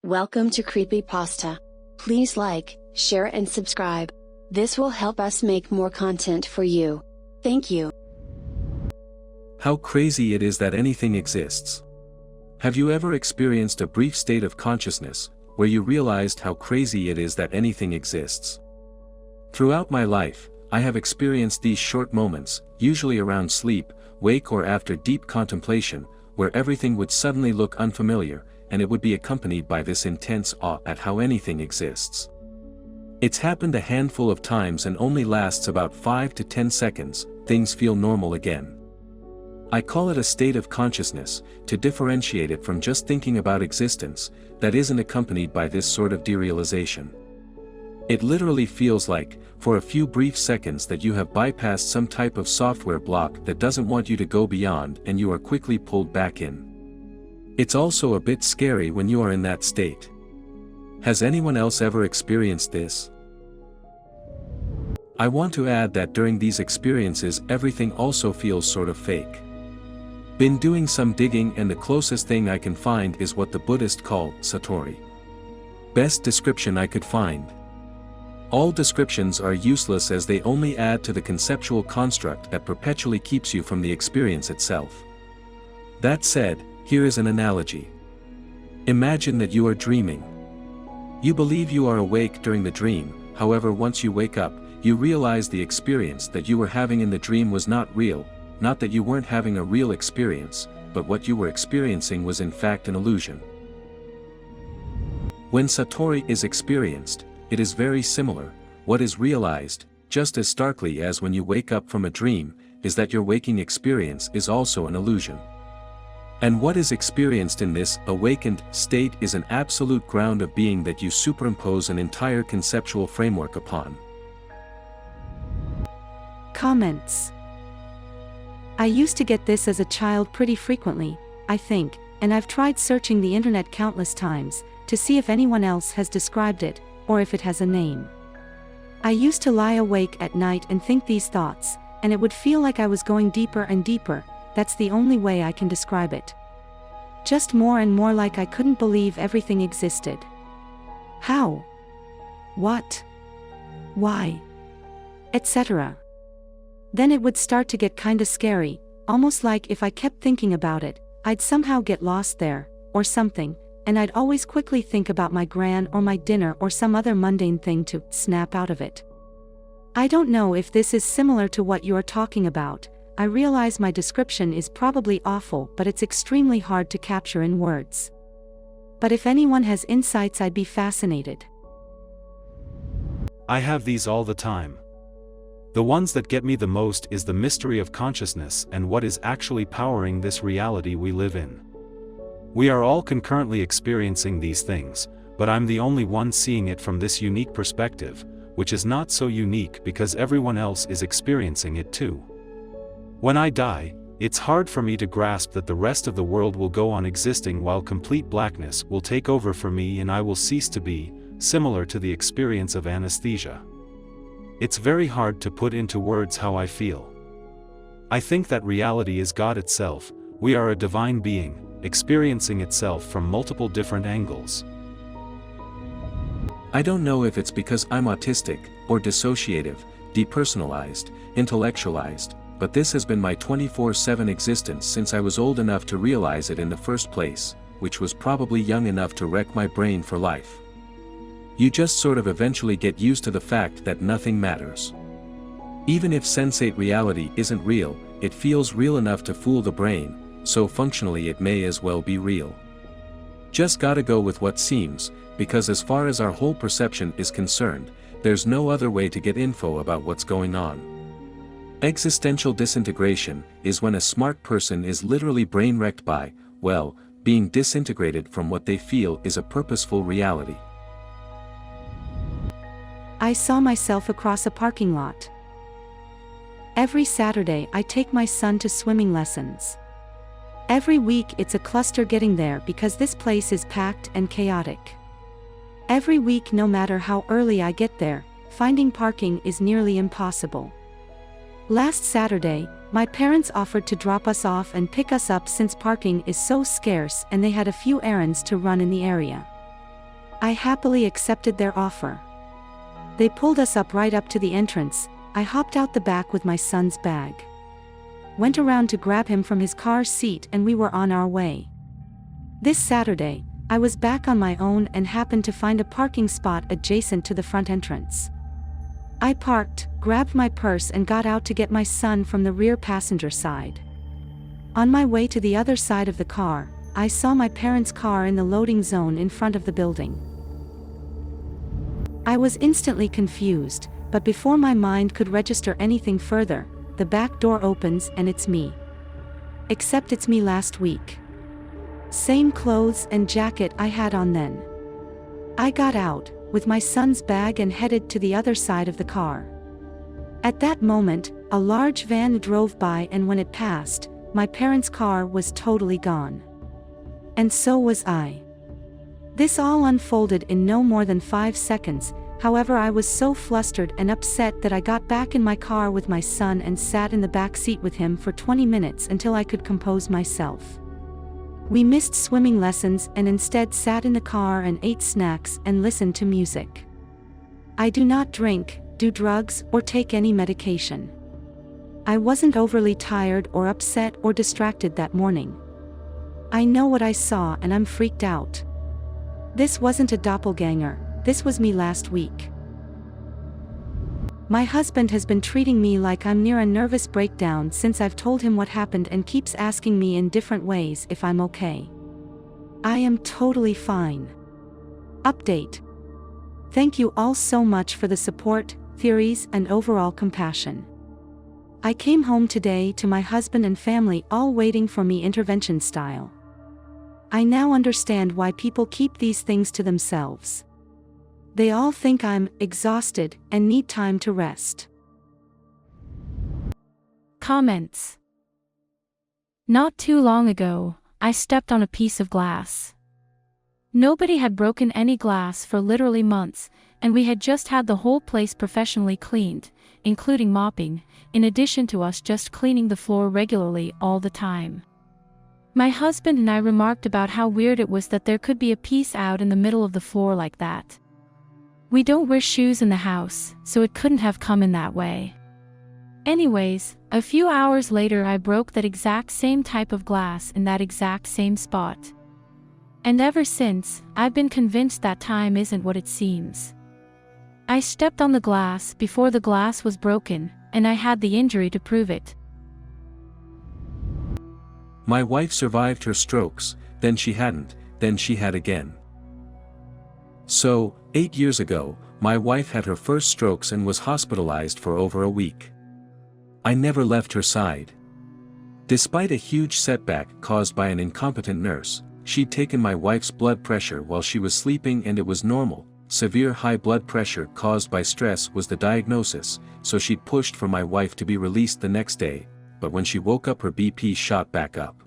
Welcome to Creepypasta. Please like, share and subscribe. This will help us make more content for you. Thank you. How crazy it is that anything exists. Have you ever experienced a brief state of consciousness, where you realized how crazy it is that anything exists? Throughout my life, I have experienced these short moments, usually around sleep, wake or after deep contemplation, where everything would suddenly look unfamiliar, and it would be accompanied by this intense awe at how anything exists. It's happened a handful of times and only lasts about 5 to 10 seconds, things feel normal again. I call it a state of consciousness, to differentiate it from just thinking about existence, that isn't accompanied by this sort of derealization. It literally feels like, for a few brief seconds, that you have bypassed some type of software block that doesn't want you to go beyond and you are quickly pulled back in. It's also a bit scary when you are in that state. Has anyone else ever experienced this? I want to add that during these experiences everything also feels sort of fake. Been doing some digging and the closest thing I can find is what the Buddhists call satori. Best description I could find. All descriptions are useless as they only add to the conceptual construct that perpetually keeps you from the experience itself. That said, here is an analogy. Imagine that you are dreaming. You believe you are awake during the dream, however once you wake up, you realize the experience that you were having in the dream was not real, not that you weren't having a real experience, but what you were experiencing was in fact an illusion. When satori is experienced, it is very similar. What is realized, just as starkly as when you wake up from a dream, is that your waking experience is also an illusion. And what is experienced in this awakened state is an absolute ground of being that you superimpose an entire conceptual framework upon. Comments. I used to get this as a child pretty frequently, I think, and I've tried searching the internet countless times, to see if anyone else has described it, or if it has a name. I used to lie awake at night and think these thoughts, and it would feel like I was going deeper and deeper. That's the only way I can describe it. Just more and more like I couldn't believe everything existed. How? What? Why? Etc. Then it would start to get kinda scary, almost like if I kept thinking about it, I'd somehow get lost there, or something, and I'd always quickly think about my gran or my dinner or some other mundane thing to snap out of it. I don't know if this is similar to what you're talking about. I realize my description is probably awful, but it's extremely hard to capture in words. But if anyone has insights, I'd be fascinated. I have these all the time. The ones that get me the most is the mystery of consciousness and what is actually powering this reality we live in. We are all concurrently experiencing these things, but I'm the only one seeing it from this unique perspective, which is not so unique because everyone else is experiencing it too. When I die, it's hard for me to grasp that the rest of the world will go on existing while complete blackness will take over for me and I will cease to be, similar to the experience of anesthesia. It's very hard to put into words how I feel. I think that reality is God itself. We are a divine being, experiencing itself from multiple different angles. I don't know if it's because I'm autistic, or dissociative, depersonalized, intellectualized, but this has been my 24/7 existence since I was old enough to realize it in the first place, which was probably young enough to wreck my brain for life. You just sort of eventually get used to the fact that nothing matters. Even if sensate reality isn't real, it feels real enough to fool the brain, so functionally it may as well be real. Just gotta go with what seems, because as far as our whole perception is concerned, there's no other way to get info about what's going on. Existential disintegration is when a smart person is literally brain-wrecked by, well, being disintegrated from what they feel is a purposeful reality. I saw myself across a parking lot. Every Saturday I take my son to swimming lessons. Every week it's a cluster getting there because this place is packed and chaotic. Every week, no matter how early I get there, finding parking is nearly impossible. Last Saturday, my parents offered to drop us off and pick us up since parking is so scarce and they had a few errands to run in the area. I happily accepted their offer. They pulled us up right up to the entrance. I hopped out the back with my son's bag. Went around to grab him from his car seat and we were on our way. This Saturday, I was back on my own and happened to find a parking spot adjacent to the front entrance. I parked, grabbed my purse and got out to get my son from the rear passenger side. On my way to the other side of the car, I saw my parents' car in the loading zone in front of the building. I was instantly confused, but before my mind could register anything further, the back door opens and it's me. Except it's me last week. Same clothes and jacket I had on then. I got out, with my son's bag and headed to the other side of the car. At that moment, a large van drove by and when it passed, my parents' car was totally gone. And so was I. This all unfolded in no more than 5 seconds. However, I was so flustered and upset that I got back in my car with my son and sat in the back seat with him for 20 minutes until I could compose myself. We missed swimming lessons and instead sat in the car and ate snacks and listened to music. I do not drink, do drugs, or take any medication. I wasn't overly tired or upset or distracted that morning. I know what I saw and I'm freaked out. This wasn't a doppelganger, this was me last week. My husband has been treating me like I'm near a nervous breakdown since I've told him what happened and keeps asking me in different ways if I'm okay. I am totally fine. Update. Thank you all so much for the support, theories, and overall compassion. I came home today to my husband and family all waiting for me intervention style. I now understand why people keep these things to themselves. They all think I'm exhausted and need time to rest. Comments. Not too long ago, I stepped on a piece of glass. Nobody had broken any glass for literally months, and we had just had the whole place professionally cleaned, including mopping, in addition to us just cleaning the floor regularly all the time. My husband and I remarked about how weird it was that there could be a piece out in the middle of the floor like that. We don't wear shoes in the house, so it couldn't have come in that way. Anyways, a few hours later I broke that exact same type of glass in that exact same spot. And ever since, I've been convinced that time isn't what it seems. I stepped on the glass before the glass was broken, and I had the injury to prove it. My wife survived her strokes, then she hadn't, then she had again. So, 8 years ago, my wife had her first strokes and was hospitalized for over a week. I never left her side. Despite a huge setback caused by an incompetent nurse, she'd taken my wife's blood pressure while she was sleeping and it was normal. Severe high blood pressure caused by stress was the diagnosis, so she'd pushed for my wife to be released the next day, but when she woke up her BP shot back up.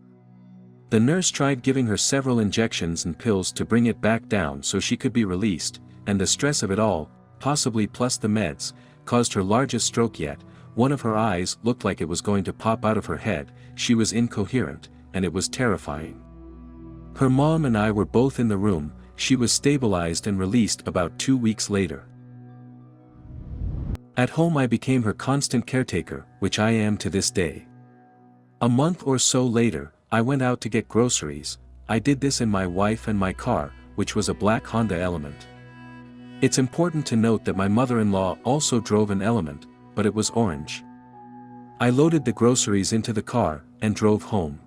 The nurse tried giving her several injections and pills to bring it back down so she could be released, and the stress of it all, possibly plus the meds, caused her largest stroke yet. One of her eyes looked like it was going to pop out of her head, she was incoherent, and it was terrifying. Her mom and I were both in the room. She was stabilized and released about 2 weeks later. At home I became her constant caretaker, which I am to this day. A month or so later, I went out to get groceries. I did this in my wife and my car, which was a black Honda Element. It's important to note that my mother-in-law also drove an Element, but it was orange. I loaded the groceries into the car, and drove home.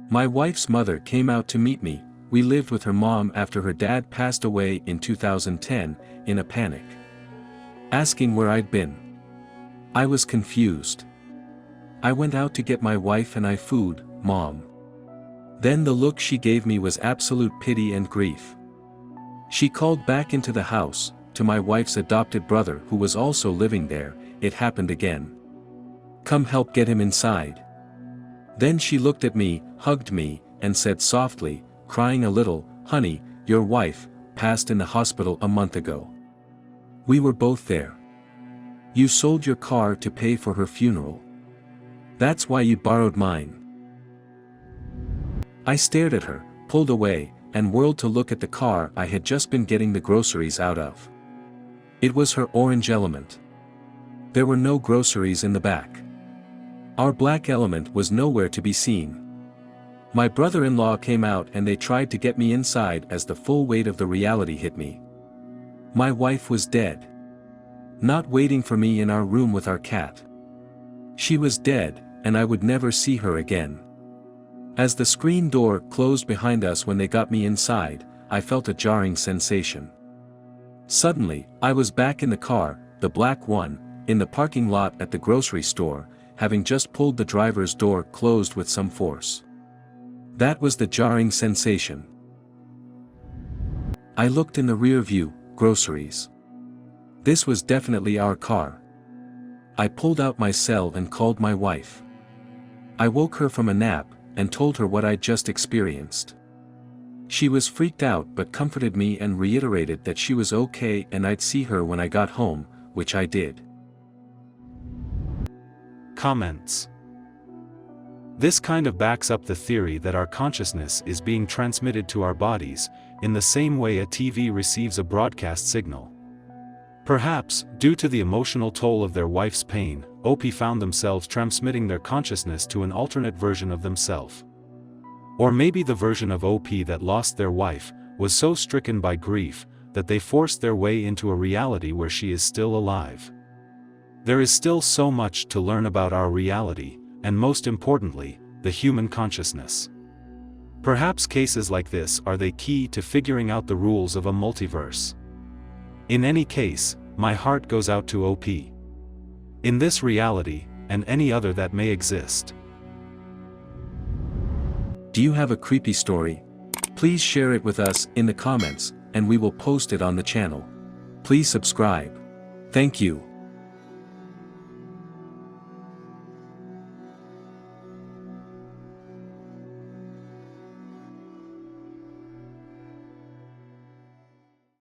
My wife's mother came out to meet me. We lived with her mom after her dad passed away in 2010, in a panic. Asking where I'd been. I was confused. I went out to get my wife and I food, Mom. Then the look she gave me was absolute pity and grief. She called back into the house, to my wife's adopted brother who was also living there. It happened again. Come help get him inside. Then she looked at me, hugged me, and said softly, crying a little, honey, your wife passed in the hospital a month ago. We were both there. You sold your car to pay for her funeral. That's why you borrowed mine. I stared at her, pulled away, and whirled to look at the car I had just been getting the groceries out of. It was her orange Element. There were no groceries in the back. Our black Element was nowhere to be seen. My brother-in-law came out and they tried to get me inside as the full weight of the reality hit me. My wife was dead. Not waiting for me in our room with our cat. She was dead, and I would never see her again. As the screen door closed behind us when they got me inside, I felt a jarring sensation. Suddenly, I was back in the car, the black one, in the parking lot at the grocery store, having just pulled the driver's door closed with some force. That was the jarring sensation. I looked in the rear view, groceries. This was definitely our car. I pulled out my cell and called my wife. I woke her from a nap, and told her what I'd just experienced. She was freaked out but comforted me and reiterated that she was okay and I'd see her when I got home, which I did. Comments. This kind of backs up the theory that our consciousness is being transmitted to our bodies, in the same way a TV receives a broadcast signal. Perhaps, due to the emotional toll of their wife's pain, OP found themselves transmitting their consciousness to an alternate version of themselves. Or maybe the version of OP that lost their wife was so stricken by grief that they forced their way into a reality where she is still alive. There is still so much to learn about our reality, and most importantly, the human consciousness. Perhaps cases like this are the key to figuring out the rules of a multiverse. In any case, my heart goes out to OP. In this reality, and any other that may exist. Do you have a creepy story? Please share it with us in the comments, and we will post it on the channel. Please subscribe. Thank you.